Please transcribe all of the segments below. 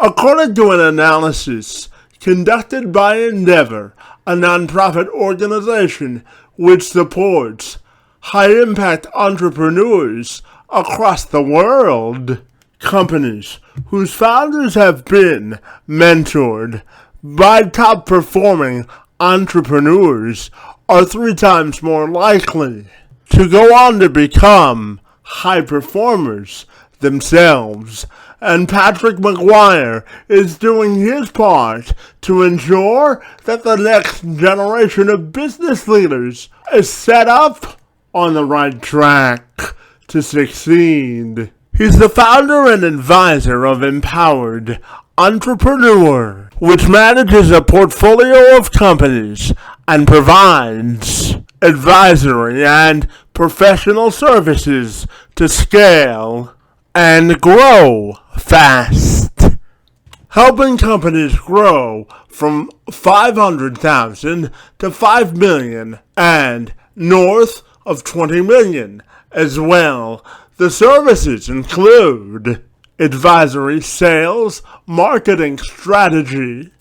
According to an analysis conducted by Endeavor, a nonprofit organization which supports high-impact entrepreneurs across the world, companies whose founders have been mentored by top-performing entrepreneurs are 3 times more likely to go on to become high performers themselves. And Patrick McGuire is doing his part to ensure that the next generation of business leaders is set up on the right track to succeed. He's the founder and advisor of Empowered Entrepreneur, which manages a portfolio of companies and provides advisory and professional services to scale and grow fast, helping companies grow from 500,000 to 5 million and north of 20 million as well. The services include advisory, sales, marketing strategy,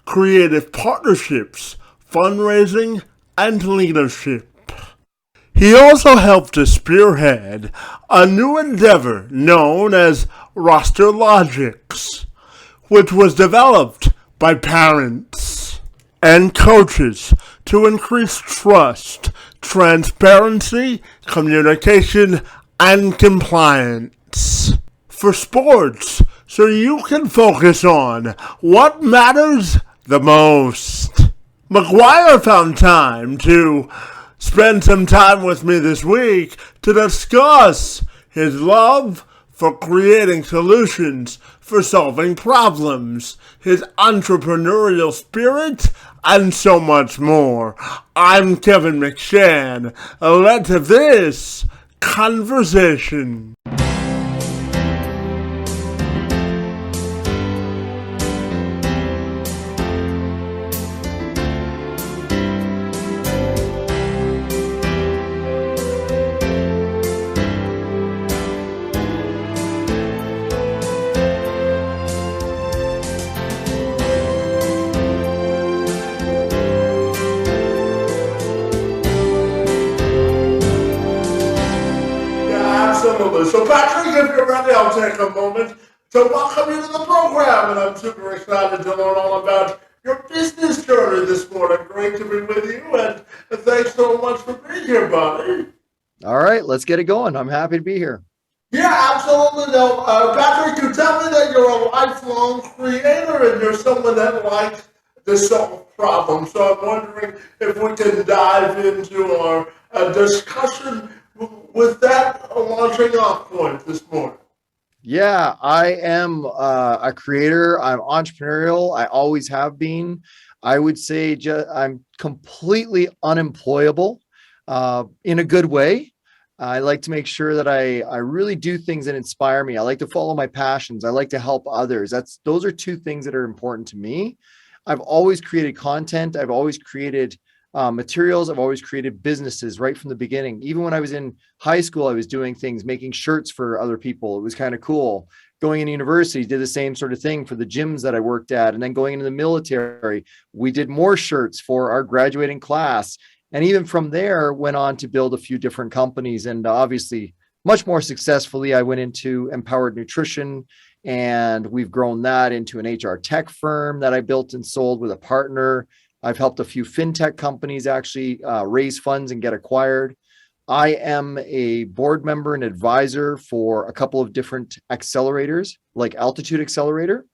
creative partnerships, fundraising, and leadership. He also helped to spearhead a new endeavor known as Roster Logics, which was developed by parents and coaches to increase trust, transparency, communication, and compliance for sports, so you can focus on what matters the most. McGuire found time to spend some time with me this week to discuss his love for creating solutions for solving problems, his entrepreneurial spirit, and so much more. I'm Kevin McShann. Let's have this conversation. So Patrick, if you're ready, I'll take a moment to welcome you to the program, and I'm super excited to learn all about your business journey this morning. Great to be with you, and thanks so much for being here, buddy. All right, let's get it going. I'm happy to be here. Yeah, absolutely. No, Patrick, you tell me that you're a lifelong creator and you're someone that likes to solve problems. So I'm wondering if we can dive into our discussion with that launching off point this morning. Yeah, I am a creator. I'm entrepreneurial. I always have been. I would say I'm completely unemployable in a good way. I like to make sure that I really do things that inspire me. I like to follow my passions. I like to help others. Those are 2 things that are important to me. I've always created content. I've always created materials. I've always created businesses right from the beginning. Even when I was in high school, I was doing things, making shirts for other people. It was kind of cool. Going into university, did the same sort of thing for the gyms that I worked at. And then going into the military, we did more shirts for our graduating class. And even from there, went on to build a few different companies. And obviously, much more successfully, I went into Empowered Nutrition, and we've grown that into an HR tech firm that I built and sold with a partner. I've helped a few fintech companies actually raise funds and get acquired. I am a board member and advisor for a couple of different accelerators, like Altitude Accelerator,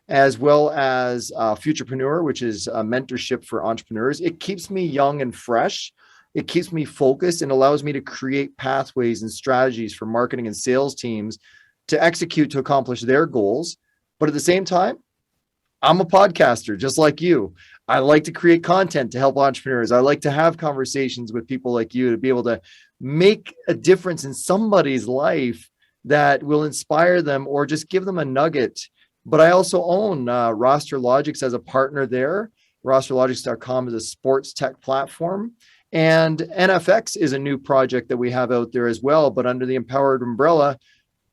as well as Futurepreneur, which is a mentorship for entrepreneurs. It keeps me young and fresh. It keeps me focused and allows me to create pathways and strategies for marketing and sales teams to execute to accomplish their goals. But at the same time, I'm a podcaster just like you. I like to create content to help entrepreneurs. I like to have conversations with people like you to be able to make a difference in somebody's life that will inspire them or just give them a nugget. But I also own Roster Logics as a partner there. Rosterlogics.com is a sports tech platform. And NFX is a new project that we have out there as well, but under the Empowered umbrella.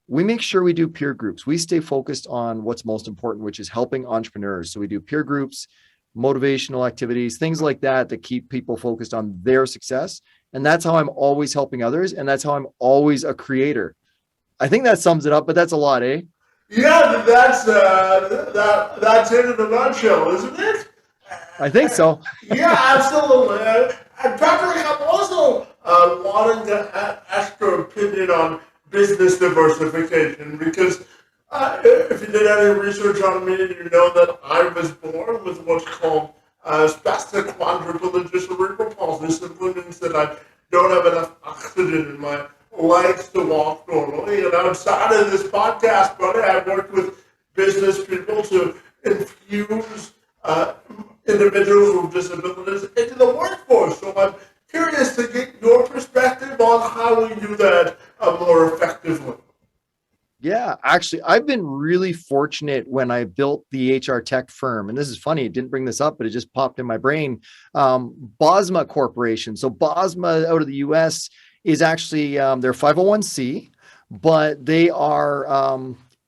we make sure we do peer groups. We stay focused on what's most important, which is helping entrepreneurs. So we do peer groups, motivational activities, things like that that keep people focused on their success. And that's how I'm always helping others. And that's how I'm always a creator. I think that sums it up, but that's a lot, eh? Yeah, that's it in a nutshell, isn't it? I think so. Yeah, absolutely. And Patrick, I'm also wanting to ask your opinion on business diversification because if you did any research on me, you know that I was born with what's called spastic quadriplegia cerebral palsy. Simply means that I don't have enough oxygen in my legs to walk normally. And outside of this podcast, buddy, I've worked with business people to infuse individuals with disabilities into the workforce. So I'm curious to get your perspective on how we do that more effectively. Yeah, actually, I've been really fortunate when I built the HR tech firm. And this is funny, it didn't bring this up, but it just popped in my brain. Bosma Corporation. So Bosma out of the US is actually, they're 501c, but they are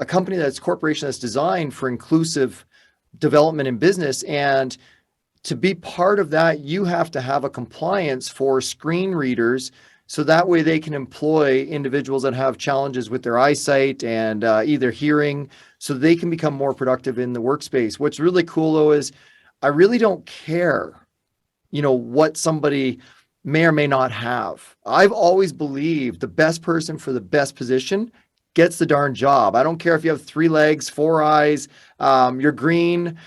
a company that's corporation that's designed for inclusive development in business. And to be part of that, you have to have a compliance for screen readers. So that way they can employ individuals that have challenges with their eyesight and either hearing, so they can become more productive in the workspace. What's really cool though is I really don't care, what somebody may or may not have. I've always believed the best person for the best position gets the darn job. I don't care if you have 3 legs, 4 eyes, you're green,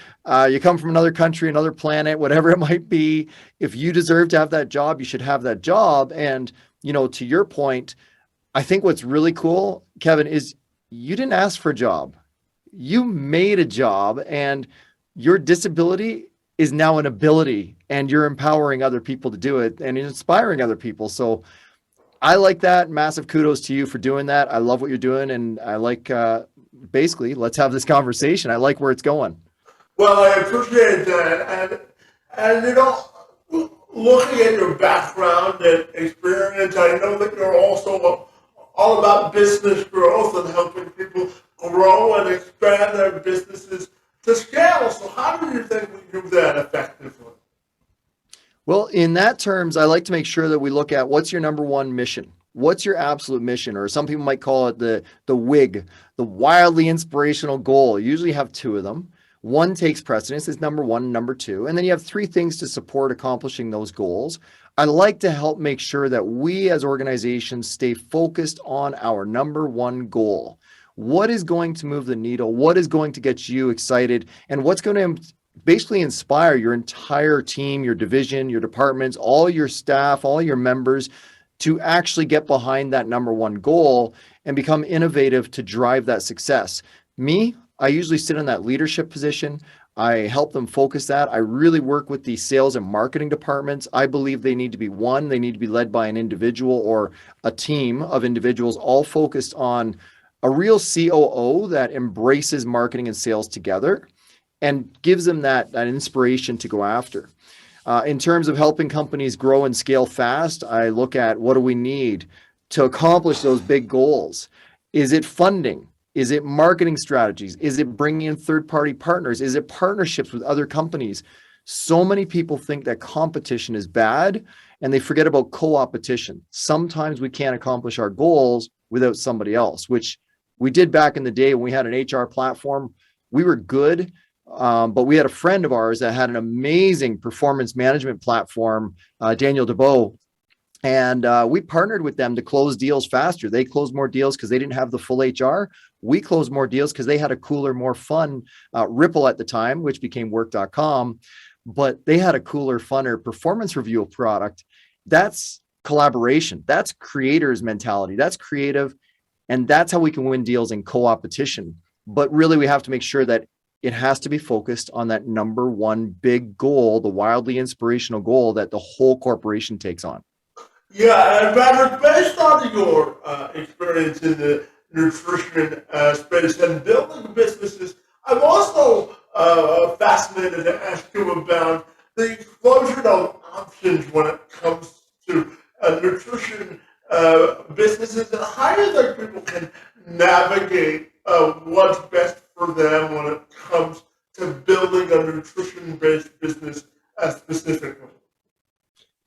you come from another country, another planet, whatever it might be. If you deserve to have that job, you should have that job. And, to your point, I think what's really cool, Kevin, is you didn't ask for a job. You made a job, and your disability is now an ability, and you're empowering other people to do it and inspiring other people. So I like that. Massive kudos to you for doing that. I love what you're doing. And I like, basically, let's have this conversation. I like where it's going. Well, I appreciate that. And looking at your background and experience, I know that you're also all about business growth and helping people grow and expand their businesses to scale. So how do you think we do that effectively? Well, in that terms, I like to make sure that we look at what's your number one mission. What's your absolute mission? Or some people might call it the WIG, the wildly inspirational goal. You usually have 2 of them. One takes precedence, is number 1, number 2. And then you have 3 things to support accomplishing those goals. I like to help make sure that we as organizations stay focused on our number 1 goal. What is going to move the needle? What is going to get you excited? And what's going to basically inspire your entire team, your division, your departments, all your staff, all your members to actually get behind that number 1 goal and become innovative to drive that success. Me, I usually sit in that leadership position. I help them focus that. I really work with the sales and marketing departments. I believe they need to be they need to be led by an individual or a team of individuals all focused on a real COO that embraces marketing and sales together and gives them that inspiration to go after. In terms of helping companies grow and scale fast, I look at what do we need to accomplish those big goals. Is it funding? Is it marketing strategies? Is it bringing in third-party partners? Is it partnerships with other companies? So many people think that competition is bad and they forget about co-opetition. Sometimes we can't accomplish our goals without somebody else, which we did back in the day when we had an HR platform. We were good. But we had a friend of ours that had an amazing performance management platform, Daniel DeBow, and we partnered with them to close deals faster. They closed more deals because they didn't have the full HR. We closed more deals because they had a cooler, more fun Ripple at the time, which became work.com, but they had a cooler, funner performance review product. That's collaboration. That's creators mentality. That's creative. And that's how we can win deals in co-opetition. But really, we have to make sure that it has to be focused on that number 1 big goal, the wildly inspirational goal that the whole corporation takes on. Yeah, and Patrick, based on your experience in the nutrition space and building businesses, I'm also fascinated to ask you about the explosion of options when it comes to nutrition businesses and how you think people can navigate what's best for them when it comes to building a nutrition-based business specifically?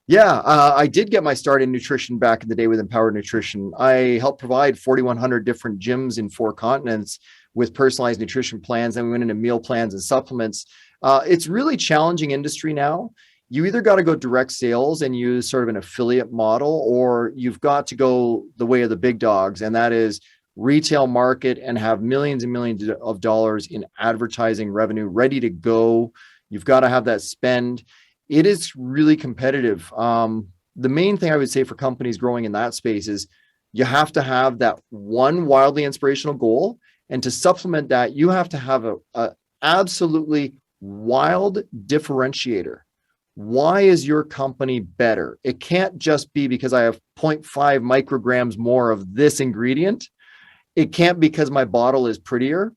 Yeah, I did get my start in nutrition back in the day with Empowered Nutrition. I helped provide 4,100 different gyms in 4 continents with personalized nutrition plans. Then we went into meal plans and supplements. It's really challenging industry now. You either got to go direct sales and use sort of an affiliate model, or you've got to go the way of the big dogs, and that is retail market and have millions and millions of dollars in advertising revenue ready to go. You've got to have that spend. It is really competitive. The main thing I would say for companies growing in that space is you have to have that one wildly inspirational goal. And to supplement that, you have to have a absolutely wild differentiator. Why is your company better? It can't just be because I have 0.5 micrograms more of this ingredient. It can't be because my bottle is prettier.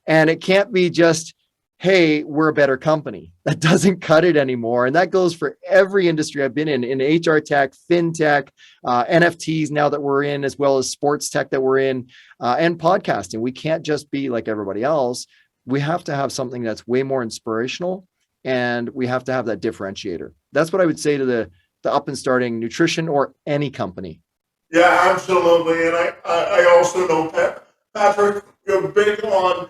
And it can't be just, hey, we're a better company. That doesn't cut it anymore. And that goes for every industry I've been in HR tech, fintech, NFTs now that we're in, as well as sports tech that we're in, and podcasting. We can't just be like everybody else. We have to have something that's way more inspirational, and we have to have that differentiator. That's what I would say to the up and starting nutrition or any company. Yeah, absolutely. And I also know, Patrick, you're big on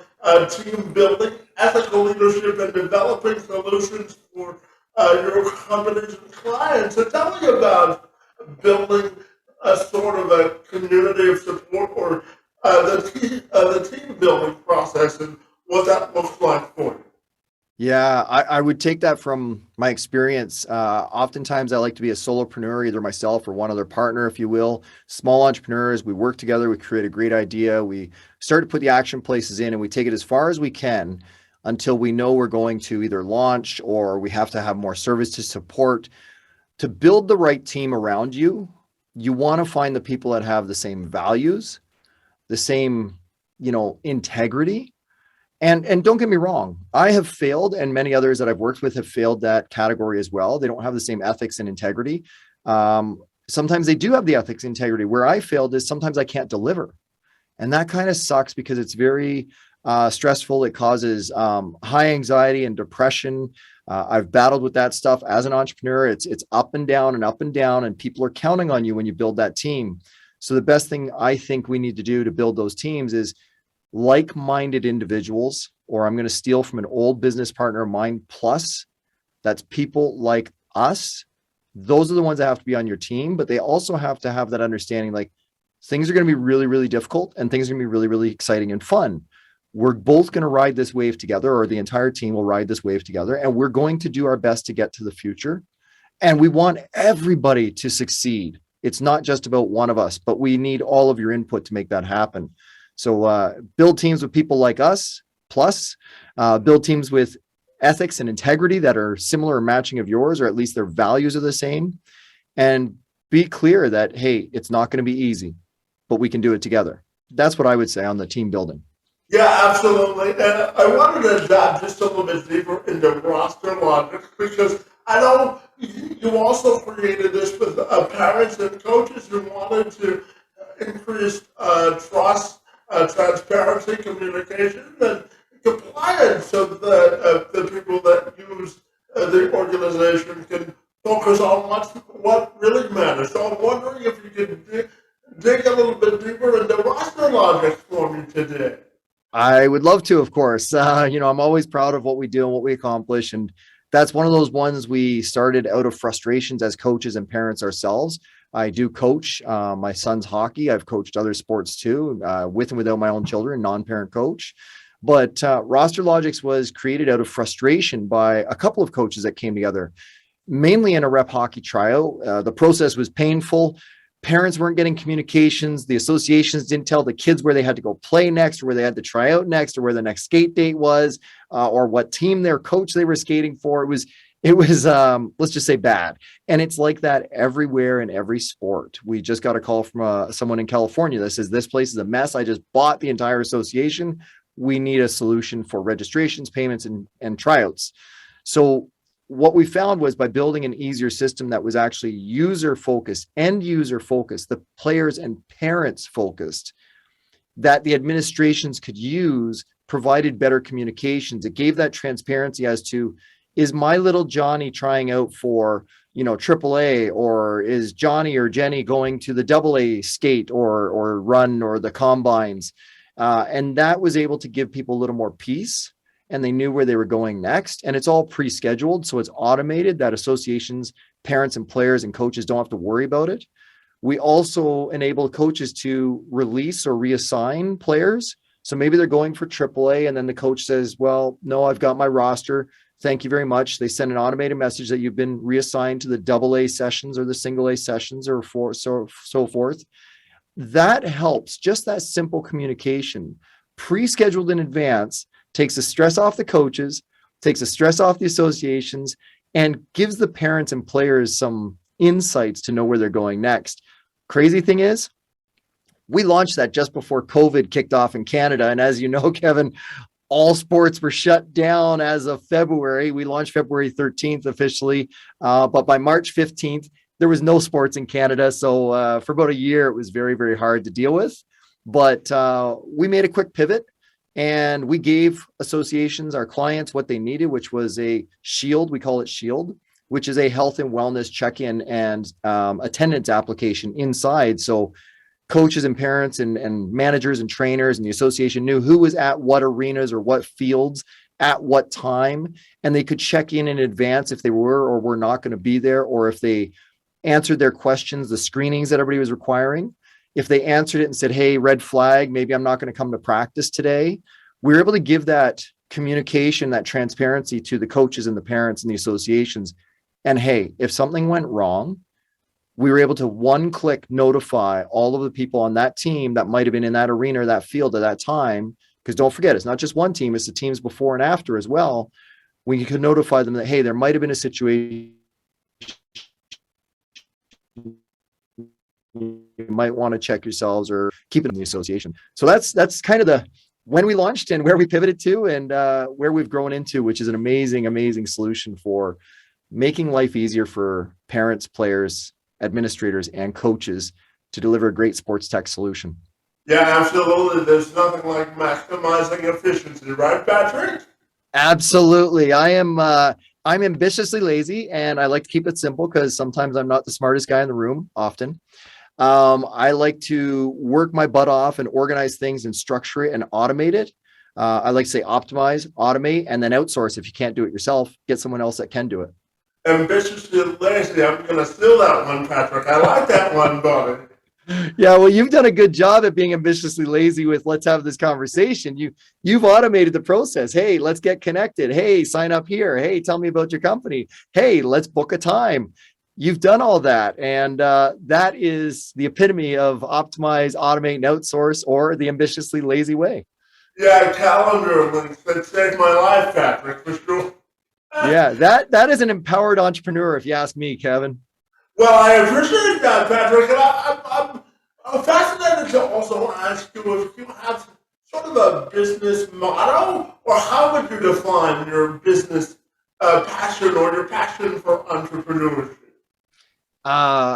team building, ethical leadership, and developing solutions for your companies and clients. So tell me about building a sort of a community of support, or the team building process, and what that looks like for you. Yeah, I would take that from my experience. Oftentimes I like to be a solopreneur, either myself or one other partner, if you will. Small entrepreneurs, we work together, we create a great idea, we start to put the action places in, and we take it as far as we can until we know we're going to either launch or we have to have more service to support. To build the right team around you, you want to find the people that have the same values, the same, integrity. And don't get me wrong, I have failed, and many others that I've worked with have failed that category as well. They don't have the same ethics and integrity. Sometimes they do have the ethics and integrity. Where I failed is sometimes I can't deliver. And that kind of sucks because it's very stressful. It causes high anxiety and depression. I've battled with that stuff as an entrepreneur. It's up and down and up and down, and people are counting on you when you build that team. So the best thing I think we need to do to build those teams is like-minded individuals, or I'm going to steal from an old business partner of mine, plus, that's people like us. Those are the ones that have to be on your team, but they also have to have that understanding, like, things are going to be really, really difficult and things are going to be really, really exciting and fun. We're both going to ride this wave together, or the entire team will ride this wave together, and we're going to do our best to get to the future. And we want everybody to succeed. It's not just about one of us, but we need all of your input to make that happen. So build teams with people like us, plus build teams with ethics and integrity that are similar or matching of yours, or at least their values are the same. And be clear that, hey, it's not going to be easy, but we can do it together. That's what I would say on the team building. Yeah, absolutely. And I wanted to dive just a little bit deeper into roster logic, because I know you also created this with parents and coaches who wanted to increase trust, transparency, communication, and compliance, so that the people that use the organization can focus on what really matters. So I'm wondering if you could dig a little bit deeper into roster logic for me today. I would love to, of course. I'm always proud of what we do and what we accomplish. And that's one of those ones we started out of frustrations as coaches and parents ourselves. I do coach my son's hockey. I've coached other sports too, with and without my own children, non-parent coach. But Roster Logics was created out of frustration by a couple of coaches that came together, mainly in a rep hockey tryout. The process was painful. Parents weren't getting communications. The associations didn't tell the kids where they had to go play next, or where they had to try out next, or where the next skate date was, or what team their coach they were skating for. It was let's just say bad. And it's like that everywhere in every sport. We just got a call from someone in California that says, this place is a mess. I just bought the entire association. We need a solution for registrations, payments, and tryouts. So what we found was, by building an easier system that was actually user focused, end user focused, the players and parents focused, that the administrations could use provided better communications. It gave that transparency as to, is my little Johnny trying out for, AAA, or is Johnny or Jenny going to the AA skate or run or the combines? And that was able to give people a little more peace, and they knew where they were going next. And it's all pre-scheduled, so it's automated that associations, parents and players and coaches don't have to worry about it. We also enable coaches to release or reassign players. So maybe they're going for AAA, and then the coach says, well, no, I've got my roster. Thank you very much. They send an automated message that you've been reassigned to the AA sessions or the single A sessions or so forth. That helps. Just that simple communication, pre-scheduled in advance, takes the stress off the coaches, takes the stress off the associations, and gives the parents and players some insights to know where they're going next. Crazy thing is, we launched that just before COVID kicked off in Canada. And as you know, Kevin, all sports were shut down as of February. We launched February 13th officially, but by March 15th, there was no sports in Canada. So for about a year, it was very, very hard to deal with. But we made a quick pivot, and we gave associations, our clients, what they needed, which was a Shield. We call it Shield, which is a health and wellness check-in and attendance application inside. So coaches and parents and managers and trainers and the association knew who was at what arenas or what fields at what time, and they could check in advance if they were or were not going to be there, or if they answered their questions, the screenings that everybody was requiring. If they answered it and said, hey, red flag, maybe I'm not going to come to practice today, we were able to give that communication, that transparency to the coaches and the parents and the associations. And hey, if something went wrong, we were able to one-click notify all of the people on that team that might have been in that arena or that field at that time. Because don't forget, it's not just one team, it's the teams before and after as well. We could notify them that, hey, there might have been a situation you might want to check yourselves or keep it in the association. So that's kind of when we launched and where we pivoted to, and where we've grown into, which is an amazing, amazing solution for making life easier for parents, players, administrators, and coaches to deliver a great sports tech solution. Yeah, absolutely. There's nothing like maximizing efficiency, right, Patrick? Absolutely. I'm ambitiously lazy, and I like to keep it simple because sometimes I'm not the smartest guy in the room, often. I like to work my butt off and organize things and structure it and automate it. I like to say optimize, automate, and then outsource. If you can't do it yourself, get someone else that can do it. Ambitiously lazy. I'm going to steal that one, Patrick. I like that one, buddy. Yeah, well, you've done a good job at being ambitiously lazy with let's have this conversation. You've automated the process. Hey, let's get connected. Hey, sign up here. Hey, tell me about your company. Hey, let's book a time. You've done all that. And that is the epitome of optimize, automate, and outsource, or the ambitiously lazy way. Yeah, calendar links that saved my life, Patrick, for sure. Yeah, that is an empowered entrepreneur, if you ask me, Kevin. Well, I appreciate that, Patrick. And I'm fascinated to also ask you if you have sort of a business motto, or how would you define your business passion or your passion for entrepreneurship?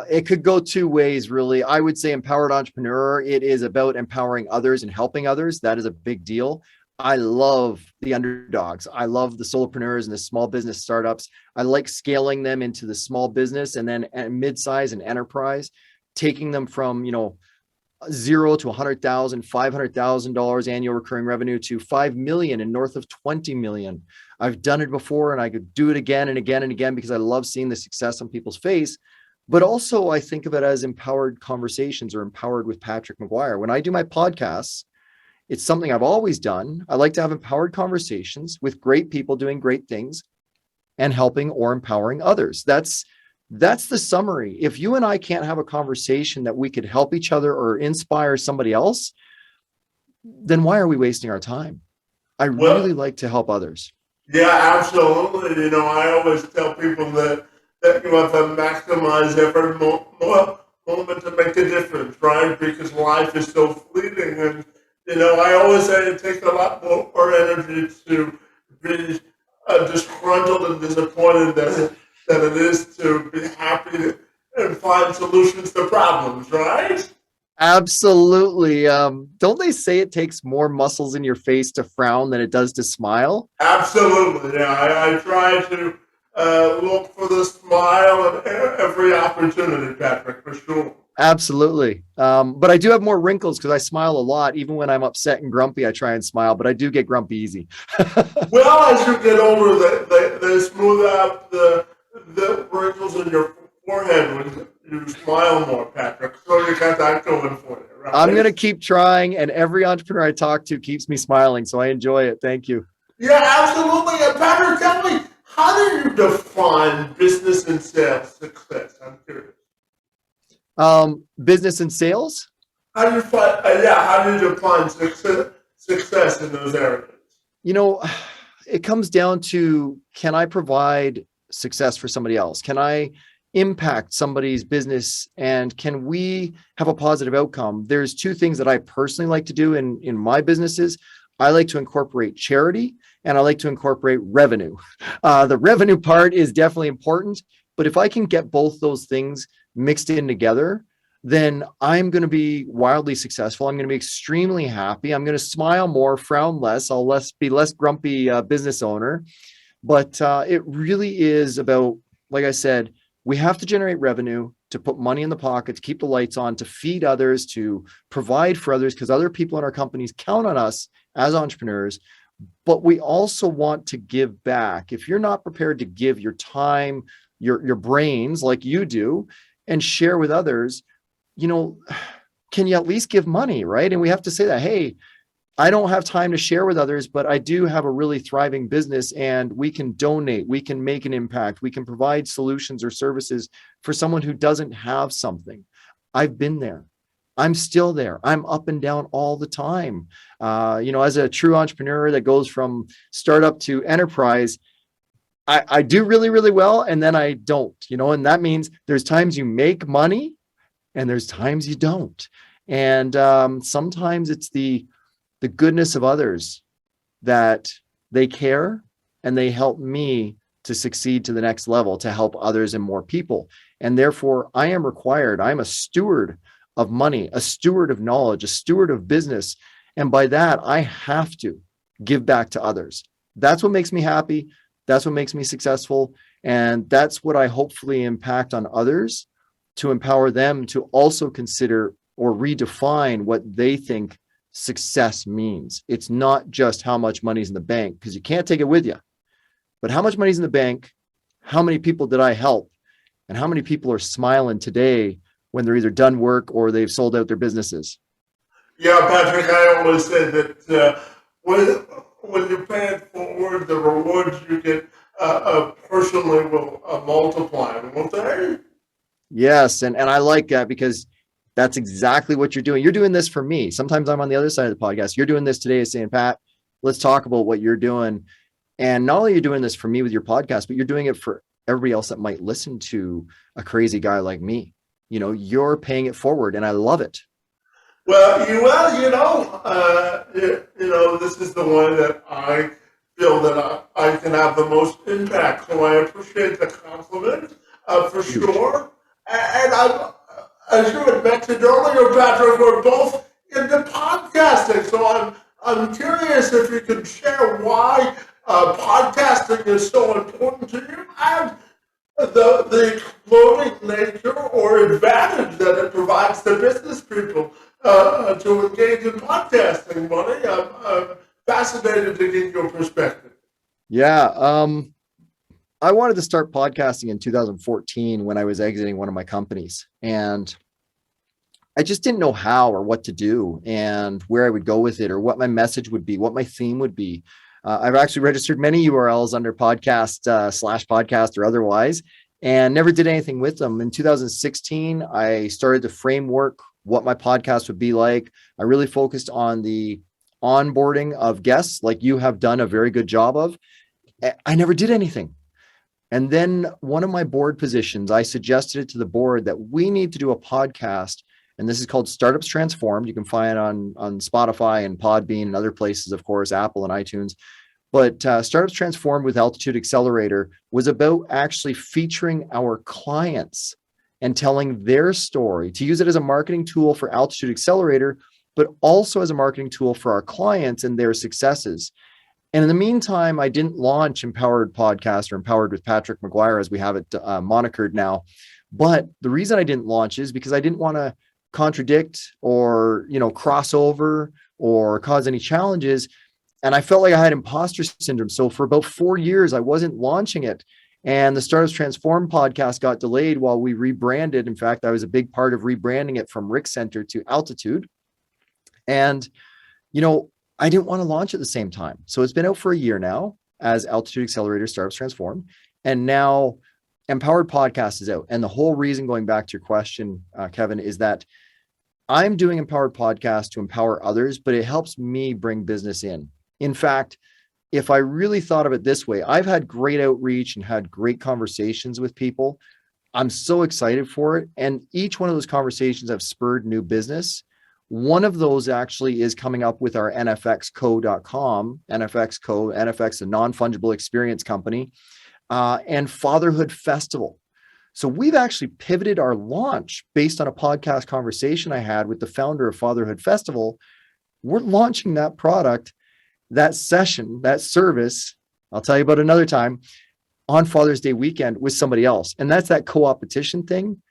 It could go two ways, really. I would say empowered entrepreneur. It is about empowering others and helping others. That is a big deal. I love the underdogs. I love the solopreneurs and the small business startups. I like scaling them into the small business and then mid-size and enterprise, taking them from, zero to 100,000, $500,000 annual recurring revenue to 5 million and north of 20 million. I've done it before, and I could do it again and again and again because I love seeing the success on people's face. But also I think of it as empowered conversations, or empowered with Patrick McGuire. When I do my podcasts, it's something I've always done. I like to have empowered conversations with great people doing great things and helping or empowering others. That's the summary. If you and I can't have a conversation that we could help each other or inspire somebody else, then why are we wasting our time? I really like to help others. Yeah, absolutely. I always tell people that you have to maximize every moment to make a difference, right? Because life is so fleeting. And, I always say it takes a lot more energy to be disgruntled and disappointed than it is to be happy and find solutions to problems, right? Absolutely. Don't they say it takes more muscles in your face to frown than it does to smile? Absolutely, yeah. I try to look for the smile at every opportunity, Patrick, for sure. Absolutely. But I do have more wrinkles because I smile a lot. Even when I'm upset and grumpy, I try and smile, but I do get grumpy easy. Well, as you get older, they smooth out the wrinkles in your forehead when you smile more, Patrick. So you got that going for you, I'm going right? to keep trying, and every entrepreneur I talk to keeps me smiling. So I enjoy it. Thank you. Yeah, absolutely. And Patrick, tell me, how do you define business and sales success? I'm curious. Business and sales. How do you find, yeah, how do you define success in those areas? You know, it comes down to, can I provide success for somebody else? Can I impact somebody's business, and can we have a positive outcome? There's two things that I personally like to do in my businesses. I like to incorporate charity, and I like to incorporate revenue. The revenue part is definitely important, but if I can get both those things mixed in together, then I'm going to be wildly successful. I'm going to be extremely happy. I'm going to smile more, frown less. I'll be less grumpy business owner. But it really is about, like I said, we have to generate revenue to put money in the pocket, to keep the lights on, to feed others, to provide for others, because other people in our companies count on us as entrepreneurs. But we also want to give back. If you're not prepared to give your time, your brains like you do, and share with others, you know, can you at least give money, right? And we have to say that, hey, I don't have time to share with others, but I do have a really thriving business, and we can donate, we can make an impact, we can provide solutions or services for someone who doesn't have something. I've been there. I'm still there. I'm up and down all the time. As a true entrepreneur that goes from startup to enterprise, I do really, really well, and then I don't, and that means there's times you make money and there's times you don't. And sometimes it's the goodness of others that they care and they help me to succeed to the next level, to help others and more people. And therefore, I am required. I'm a steward of money, a steward of knowledge, a steward of business. And by that, I have to give back to others. That's what makes me happy. That's what makes me successful. And that's what I hopefully impact on others, to empower them to also consider or redefine what they think success means. It's not just how much money's in the bank, because you can't take it with you, but how much money's in the bank, how many people did I help, and how many people are smiling today when they're either done work or they've sold out their businesses. Yeah, Patrick, I always say that when you pay it forward, the rewards you get personally will multiply, won't they? Yes. And I like that, because that's exactly what you're doing. You're doing this for me. Sometimes I'm on the other side of the podcast. You're doing this today, saying, Pat, let's talk about what you're doing. And not only are you doing this for me with your podcast, but you're doing it for everybody else that might listen to a crazy guy like me. You're paying it forward, and I love it. This is the one that I feel that I can have the most impact. So I appreciate the compliment for Huge. sure. And as you had mentioned earlier, Patrick, we're both into podcasting. So I'm curious if you could share why podcasting is so important to you, and the exploding nature or advantage that it provides to business people to engage in podcasting, buddy. I'm fascinated to get your perspective. Yeah. I wanted to start podcasting in 2014 when I was exiting one of my companies, and I just didn't know how or what to do and where I would go with it, or what my message would be, what my theme would be. I've actually registered many URLs under podcast slash podcast or otherwise, and never did anything with them. In 2016, I started to framework what my podcast would be like. I really focused on the onboarding of guests, like you have done a very good job of. I never did anything. And then one of my board positions, I suggested it to the board that we need to do a podcast. And this is called Startups Transformed. You can find it on Spotify and Podbean and other places, of course, Apple and iTunes. But Startups Transformed with Altitude Accelerator was about actually featuring our clients and telling their story, to use it as a marketing tool for Altitude Accelerator, but also as a marketing tool for our clients and their successes. And in the meantime, I didn't launch Empowered Podcast or Empowered with Patrick McGuire, as we have it monikered now. But the reason I didn't launch is because I didn't want to contradict or, cross over or cause any challenges. And I felt like I had imposter syndrome. So for about 4 years, I wasn't launching it. And the Startups Transform podcast got delayed while we rebranded. In fact, I was a big part of rebranding it from Rick Center to Altitude. And, I didn't want to launch at the same time. So it's been out for a year now as Altitude Accelerator Startups Transform. And now Empowered Podcast is out. And the whole reason, going back to your question, Kevin, is that I'm doing Empowered Podcast to empower others, but it helps me bring business in. In fact, if I really thought of it this way, I've had great outreach and had great conversations with people. I'm so excited for it. And each one of those conversations have spurred new business. One of those actually is coming up with our nfxco.com, NFX, a non-fungible experience company, and Fatherhood Festival. So we've actually pivoted our launch based on a podcast conversation I had with the founder of Fatherhood Festival. We're launching that product, that session, that service, I'll tell you about another time, on Father's Day weekend with somebody else. And that's that co-opetition thing.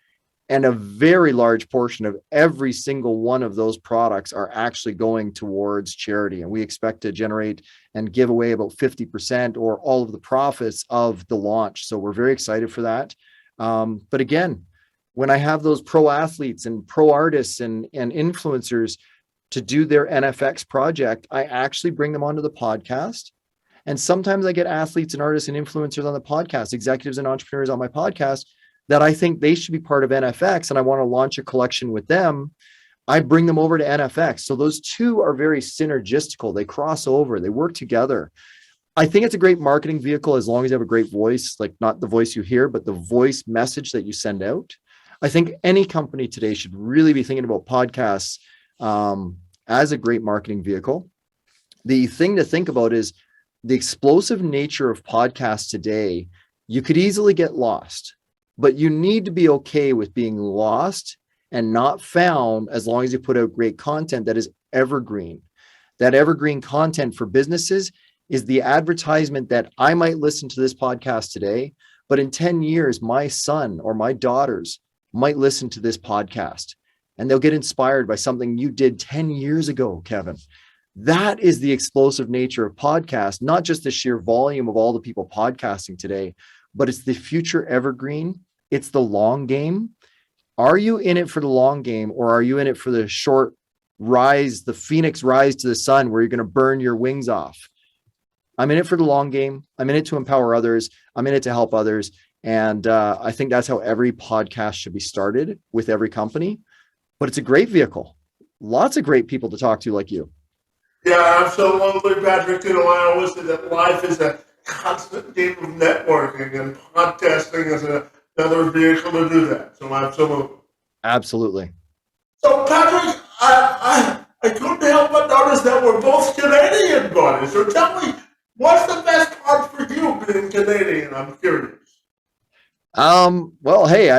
And a very large portion of every single one of those products are actually going towards charity. And we expect to generate and give away about 50% or all of the profits of the launch. So we're very excited for that. But again, when I have those pro athletes and pro artists and influencers to do their NFX project, I actually bring them onto the podcast. And sometimes I get athletes and artists and influencers on the podcast, executives and entrepreneurs on my podcast, that I think they should be part of NFX, and I want to launch a collection with them. I bring them over to NFX. So those two are very synergistical. They cross over, they work together. I think it's a great marketing vehicle as long as you have a great voice, like not the voice you hear, but the voice message that you send out. I think any company today should really be thinking about podcasts as a great marketing vehicle. The thing to think about is the explosive nature of podcasts today. You could easily get lost, but you need to be okay with being lost and not found as long as you put out great content that is evergreen. That evergreen content for businesses is the advertisement that I might listen to this podcast today, but in 10 years, my son or my daughters might listen to this podcast and they'll get inspired by something you did 10 years ago, Kevin. That is the explosive nature of podcasts, not just the sheer volume of all the people podcasting today, but it's the future evergreen. It's the long game. Are you in it for the long game, or are you in it for the short rise, the phoenix rise to the sun, where you're going to burn your wings off? I'm in it for the long game. I'm in it to empower others. I'm in it to help others. And I think that's how every podcast should be started with every company. But it's a great vehicle. Lots of great people to talk to like you. Yeah, absolutely, Patrick. I always say that life is a constant game of networking, and podcasting is another vehicle to do that. So absolutely. Absolutely. So Patrick, I couldn't help but notice that we're both Canadian buddies. So tell me, what's the best part for you being Canadian? I'm curious. Well, hey,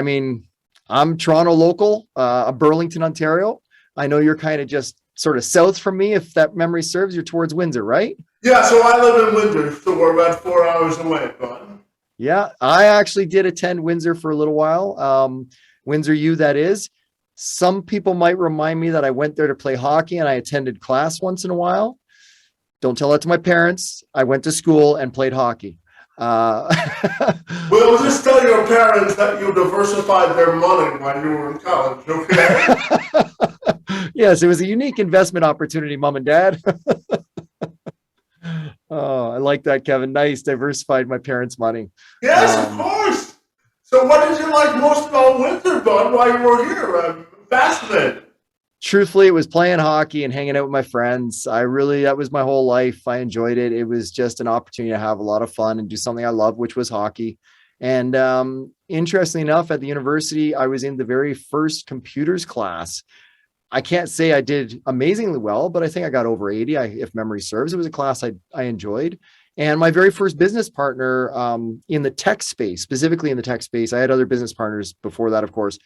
I'm Toronto local, Burlington, Ontario. I know you're kind of just sort of south from me, if that memory serves. You're towards Windsor, right? Yeah, so I live in Windsor, so we're about 4 hours away, but yeah, I actually did attend Windsor for a little while. Windsor U, that is. Some people might remind me that I went there to play hockey and I attended class once in a while. Don't tell that to my parents. I went to school and played hockey. We'll just tell your parents that you diversified their money while you were in college, okay? Yes, it was a unique investment opportunity, Mom and Dad. Oh, I like that, Kevin. Nice. Diversified my parents' money. Yes, of course. So what did you like most about Winter, bud, while you were here? I'm fascinated. Truthfully, it was playing hockey and hanging out with my friends. That was my whole life. I enjoyed it. It was just an opportunity to have a lot of fun and do something I love, which was hockey. And interestingly enough, at the university, I was in the very first computers class. I can't say I did amazingly well, but I think I got over 80, if memory serves. It was a class I enjoyed. And my very first business partner in the tech space, specifically in the tech space, I had other business partners before that, of course,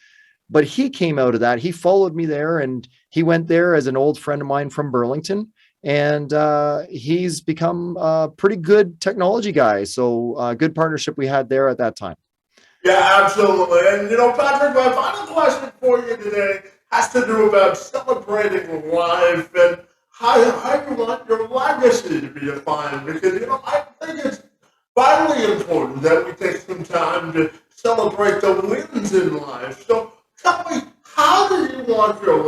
but he came out of that. He followed me there, and he went there as an old friend of mine from Burlington. And he's become a pretty good technology guy. So good partnership we had there at that time. Yeah, absolutely. And Patrick, my final question for you today has to do about celebrating life and how you want your legacy to be defined. Because I think it's vitally important that we take some time to celebrate the wins in life. So tell me, how do you want your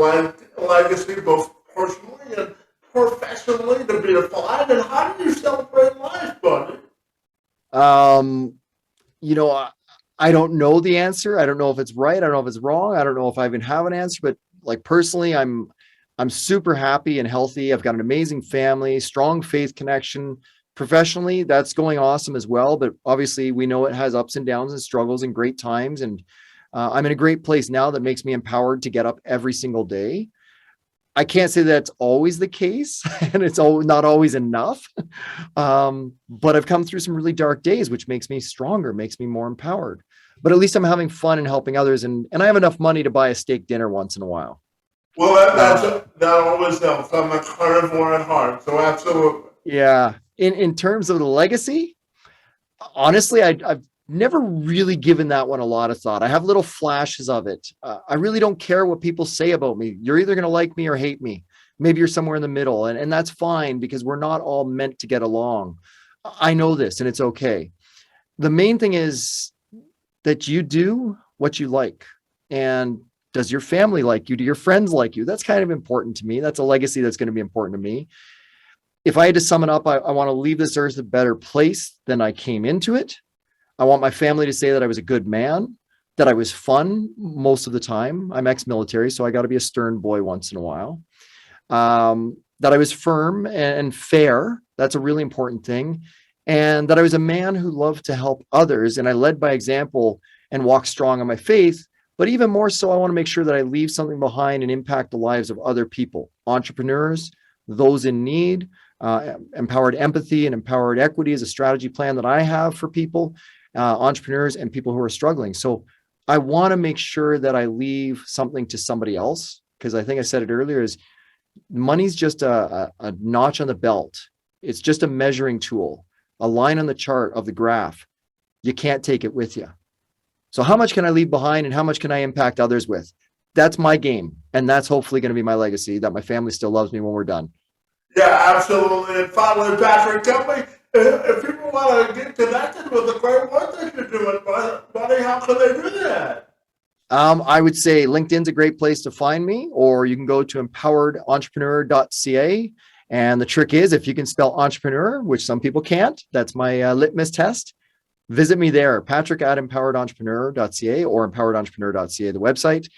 legacy, both personally and professionally, to be defined, and how do you celebrate life, buddy? Um, you know, I don't know the answer. I don't know if it's right. I don't know if it's wrong. I don't know if I even have an answer, but like personally, I'm super happy and healthy. I've got an amazing family, strong faith connection. Professionally, that's going awesome as well. But obviously, we know it has ups and downs and struggles and great times. And I'm in a great place now that makes me empowered to get up every single day. I can't say that's always the case, and it's not always enough. But I've come through some really dark days, which makes me stronger, makes me more empowered. But at least I'm having fun and helping others, and I have enough money to buy a steak dinner once in a while. Well, that always helps. I'm a carnivore at heart, so absolutely. Yeah. In terms of the legacy, honestly, I've never really given that one a lot of thought. I have little flashes of it. I really don't care what people say about me. You're either going to like me or hate me. Maybe you're somewhere in the middle, and that's fine because we're not all meant to get along. I know this, and it's okay. The main thing is that you do what you like. And does your family like you? Do your friends like you? That's kind of important to me. That's a legacy that's going to be important to me. If I had to sum it up, I want to leave this earth a better place than I came into it. I want my family to say that I was a good man, that I was fun most of the time. I'm ex-military, so I got to be a stern boy once in a while. That I was firm and fair. That's a really important thing. And that I was a man who loved to help others. And I led by example and walked strong on my faith. But even more so, I want to make sure that I leave something behind and impact the lives of other people, entrepreneurs, those in need. Empowered empathy and empowered equity is a strategy plan that I have for people, entrepreneurs and people who are struggling. So I want to make sure that I leave something to somebody else, because I think I said it earlier, is money's just a notch on the belt. It's just a measuring tool, a line on the chart of the graph. You can't take it with you. So how much can I leave behind and how much can I impact others with? That's my game. And that's hopefully going to be my legacy, that my family still loves me when we're done. Yeah, absolutely. And finally, Patrick, tell me, if people want to get connected with the great work that you're doing, buddy, how can they do that? I would say LinkedIn's a great place to find me, or you can go to empoweredentrepreneur.ca. And the trick is, if you can spell entrepreneur, which some people can't, that's my litmus test. Visit me there, Patrick at empoweredentrepreneur.ca or empoweredentrepreneur.ca, the website.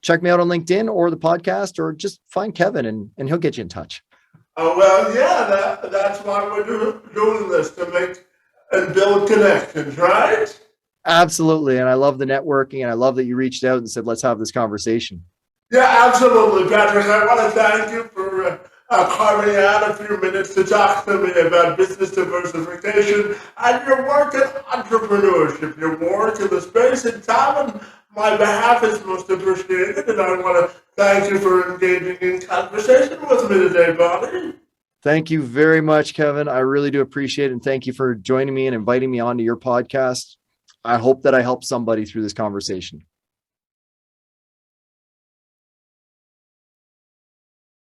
Check me out on LinkedIn or the podcast, or just find Kevin and he'll get you in touch. Oh, well, yeah, that's why we're doing this, to make and build connections, right? Absolutely. And I love the networking, and I love that you reached out and said, let's have this conversation. Yeah, absolutely, Patrick. I want to thank you for carving out a few minutes to talk to me about business diversification and your work in entrepreneurship. Your work in the space and time on my behalf is most appreciated, and I want to thank you for engaging in conversation with me today, buddy. Thank you very much, Kevin. I really do appreciate it. And thank you for joining me and inviting me onto your podcast. I hope that I helped somebody through this conversation.